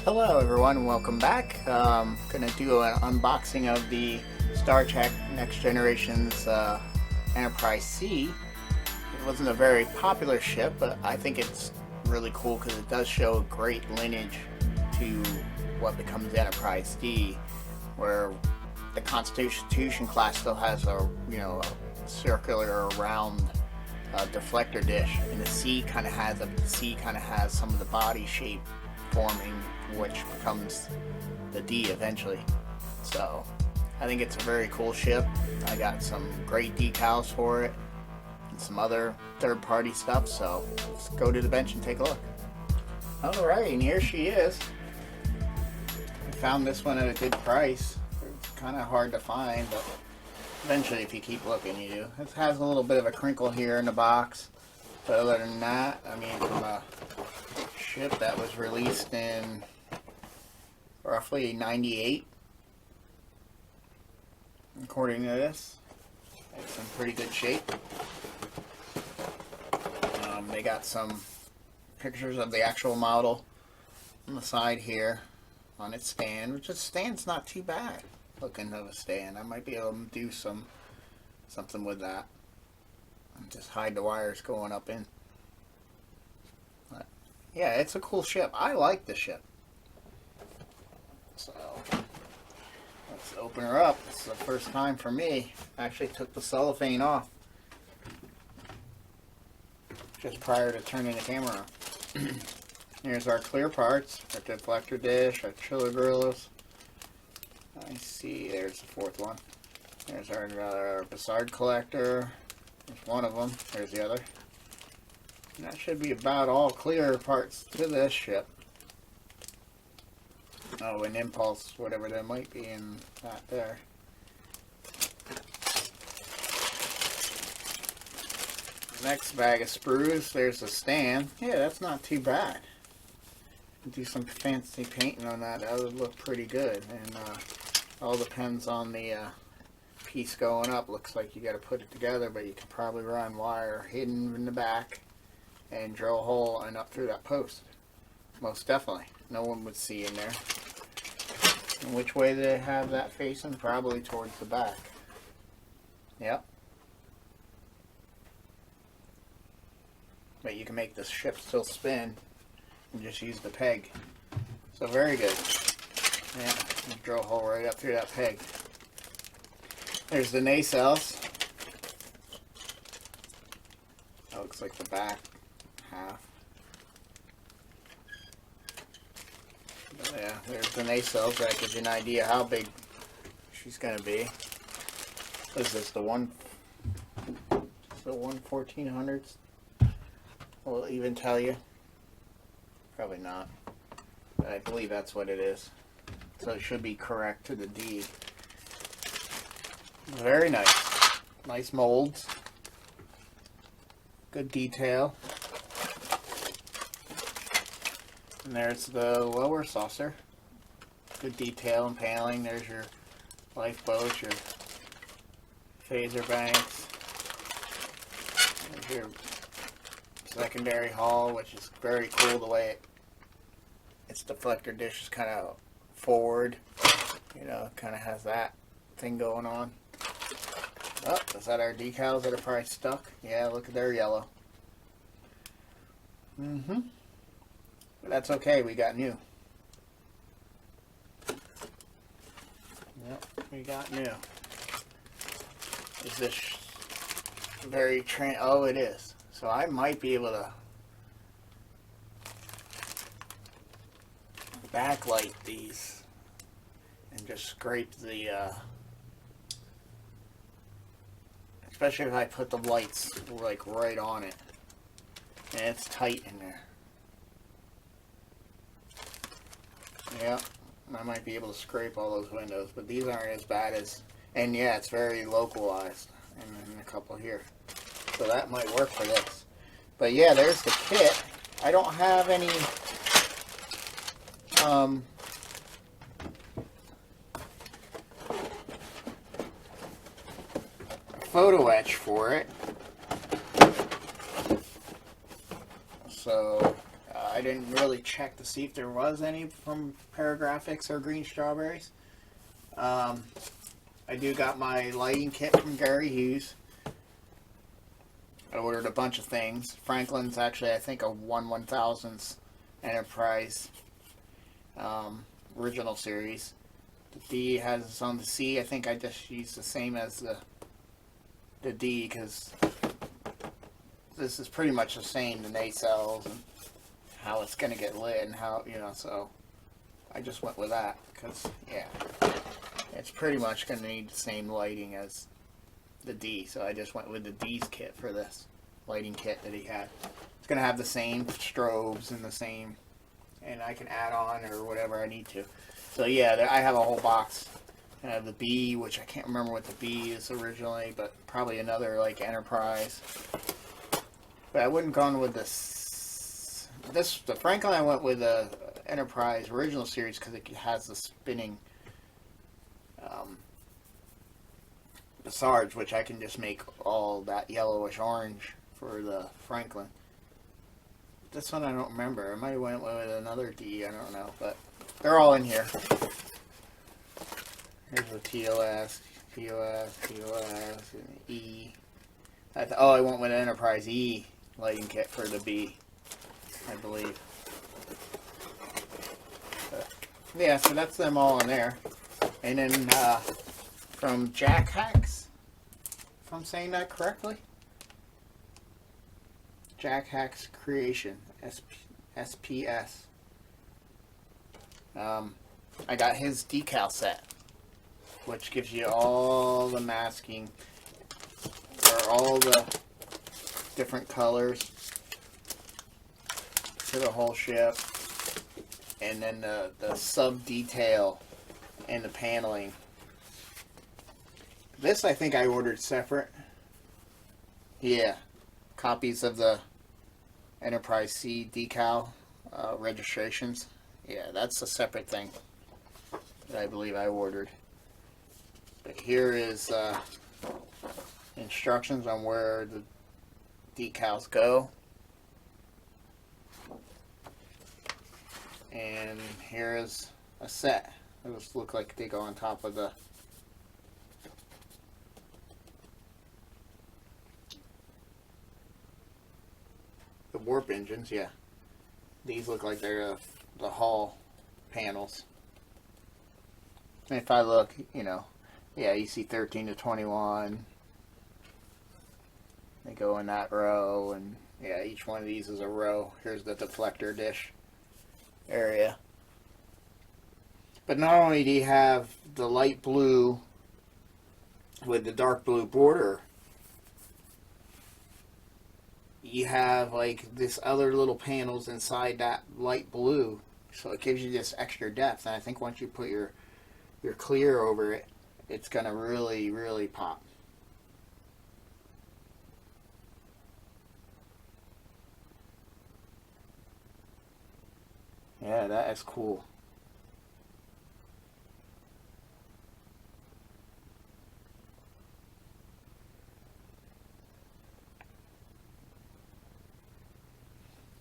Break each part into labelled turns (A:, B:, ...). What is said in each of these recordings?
A: Hello everyone, welcome back. Gonna do an unboxing of the Star Trek Next Generation's Enterprise C. It wasn't a very popular ship, but I think it's really cool because it does show great lineage to what becomes Enterprise D, where the Constitution class still has a a circular or round deflector dish, and the C kind of has some of the body shape forming, which becomes the D eventually. So I think it's a very cool ship. I got some great decals for it and some other third-party stuff, so let's go to the bench and take a look. Alright, and here she is. I found this one at a good price. It's kind of hard to find, but eventually if you keep looking you do. It has a little bit of a crinkle here in the box, but other than that, I mean, from a ship that was released in roughly 98, according to this, it's in pretty good shape. They got some pictures of the actual model on the side here on its stand, which the stand's not too bad looking of a stand. I might be able to do something with that and just hide the wires going up in. But yeah, it's a cool ship. I like the ship. So let's open her up. This is the first time for me. I actually took the cellophane off just prior to turning the camera on. Here's our clear parts, our deflector dish, our chiller grills. I see, there's the fourth one. There's our Bassard collector. There's one of them. There's the other. And that should be about all clear parts to this ship. Oh, an impulse, whatever that might be in that there. Next bag of sprues. There's the stand. Yeah, that's not too bad. Do some fancy painting on that. That would look pretty good. And all depends on the piece going up. Looks like you got to put it together, but you can probably run wire hidden in the back and drill a hole and up through that post. Most definitely. No one would see in there. And which way do they have that facing? Probably towards the back. Yep. But you can make this ship still spin and just use the peg. So very good. Yeah, drill a hole right up through that peg. There's the nacelles. That looks like the back half. But yeah, there's the nacelles. That gives you an idea how big she's going to be. What is this, the 1/1400th? Will it even tell you? Probably not. But I believe that's what it is. So it should be correct to the D. Very nice. Nice molds. Good detail. And there's the lower saucer. Good detail and paneling. There's your lifeboats, your phaser banks. There's your secondary hull, which is very cool the way its deflector dish is kind of forward. Kind of has that thing going on. Oh, is that our decals that are probably stuck? Yeah, look at their yellow. But that's okay, we got new. Yep, we got new. Is this very oh, it is. So I might be able to backlight these and just scrape the especially if I put the lights like right on it and it's tight in there. Yep, I might be able to scrape all those windows, but these aren't as bad as, and yeah, it's very localized, and then a couple here. So that might work for this. But yeah, there's the kit. I don't have any photo etch for it. So I didn't really check to see if there was any from Paragraphics or Green Strawberries. I do got my lighting kit from Gary Hughes. I ordered a bunch of things. Franklin's actually, I think, a 1/1000th Enterprise original series. The D has its own. The C, I think I just used the same as the D, because this is pretty much the same, the nacelles and how it's going to get lit and how, you know, so I just went with that because, yeah, it's pretty much going to need the same lighting as the D, so I just went with the D's kit for this lighting kit that he had. It's going to have the same strobes and the same, and I can add on or whatever I need to. So yeah, I have a whole box. I have the B, which I can't remember what the B is originally, but probably another like Enterprise. But I wouldn't gone with this. The Franklin, I went with the Enterprise original series because it has the spinning the Sarge, which I can just make all that yellowish orange for the Franklin. This one I don't remember. I might have went with another D. I don't know, but they're all in here. Here's the TOS, and E. I went with an Enterprise E lighting kit for the B, I believe. Yeah, so that's them all in there. And then from Jax Hax, if I'm saying that correctly, Jax Hax Creations, SPS. I got his decal set, which gives you all the masking, or all the different colors for the whole ship, and then the sub detail and the paneling. This I think I ordered separate. Yeah, copies of the Enterprise C decal registrations. Yeah, that's a separate thing that I believe I ordered. But here is instructions on where the decals go. And here is a set. Those look like they go on top of the warp engines. Yeah, these look like they're the hull panels. And if I look, you know, yeah, you see 13 to 21. They go in that row, and yeah, each one of these is a row. Here's the deflector dish area. But not only do you have the light blue with the dark blue border, you have like this other little panels inside that light blue, so it gives you this extra depth. And I think once you put your clear over it, it's gonna really, really pop. Yeah, that is cool.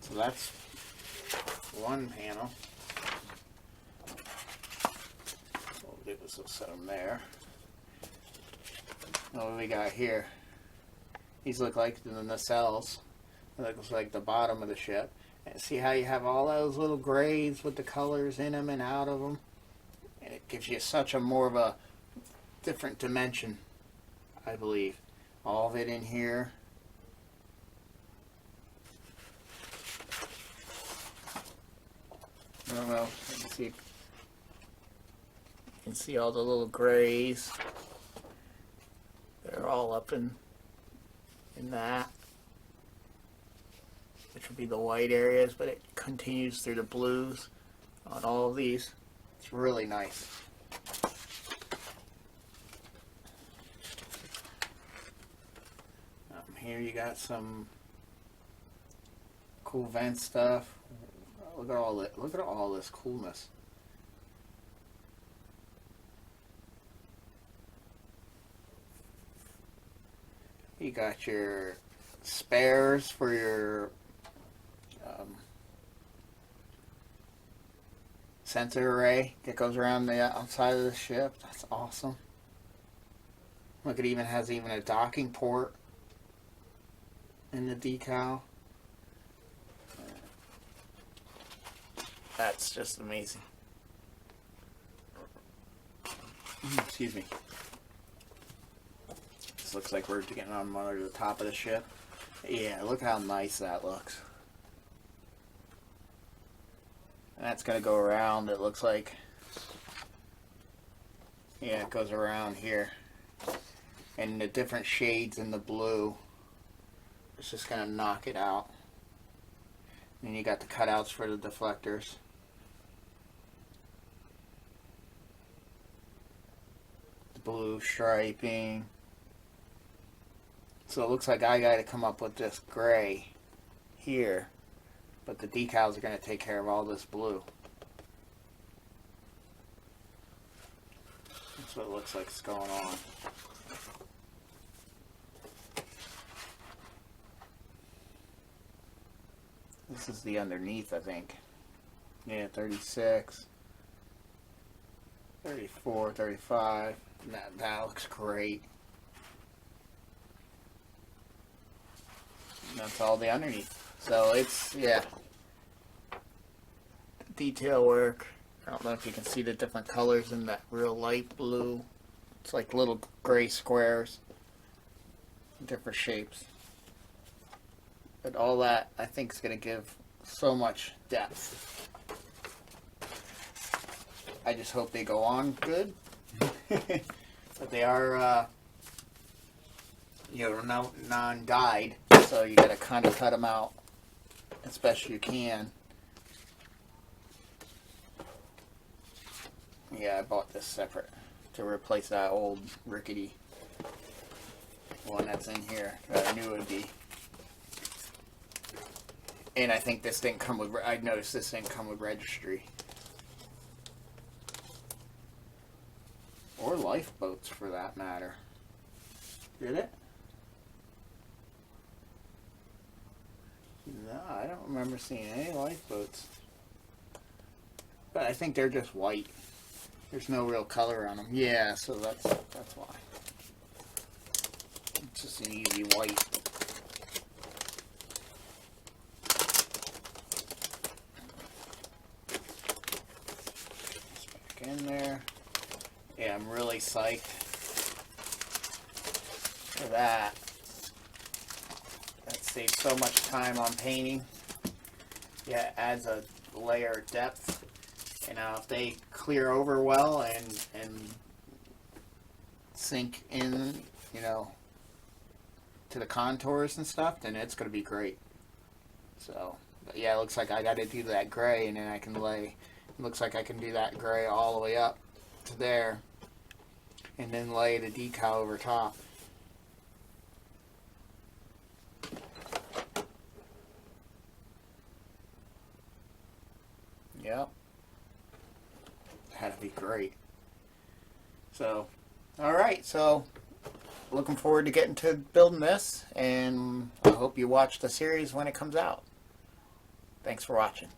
A: So that's one panel. What we'll do is we'll set them there. What do we got here? These look like the nacelles. It looks like the bottom of the ship. And see how you have all those little grays with the colors in them and out of them? And it gives you such a more of a different dimension, I believe. All of it in here. I don't know. You can see all the little grays. They're all up in that, which would be the white areas, but it continues through the blues on all of these. It's really nice. Here you got some cool vent stuff. Look at all that. Look at all this coolness. You got your spares for your sensor array that goes around the outside of the ship. That's awesome. Look, it even has a docking port in the decal. That's just amazing. Excuse me. This looks like we're getting on the top of the ship. Yeah, look how nice that looks. And that's going to go around, it looks like. Yeah, it goes around here. And the different shades in the blue, it's just going to knock it out. And you got the cutouts for the deflectors. The blue striping. So it looks like I got to come up with this gray here. But the decals are going to take care of all this blue. That's what it looks like is going on. This is the underneath, I think. Yeah, 36, 34, 35. That looks great. And that's all the underneath. So it's, yeah, detail work. I don't know if you can see the different colors in that real light blue. It's like little gray squares, different shapes. But all that, I think, is going to give so much depth. I just hope they go on good. But they are, non-dyed, so you got to kind of cut them out as best you can. Yeah, I bought this separate to replace that old rickety one that's in here that I knew it would be. And I think this didn't come with, I noticed this didn't come with registry. Or lifeboats for that matter. Did it? No, I don't remember seeing any lifeboats. But I think they're just white. There's no real color on them. Yeah, so that's why. It's just an easy white. Back in there. Yeah, I'm really psyched for that. That saves so much time on painting. Yeah, it adds a layer of depth. You know, if they clear over well and sink in, you know, to the contours and stuff, then it's going to be great. So, but yeah, it looks like I got to do that gray, and then I can lay, it looks like I can do that gray all the way up to there, and then lay the decal over top. Yep. That'd be great. So, alright, so looking forward to getting to building this, and I hope you watch the series when it comes out. Thanks for watching.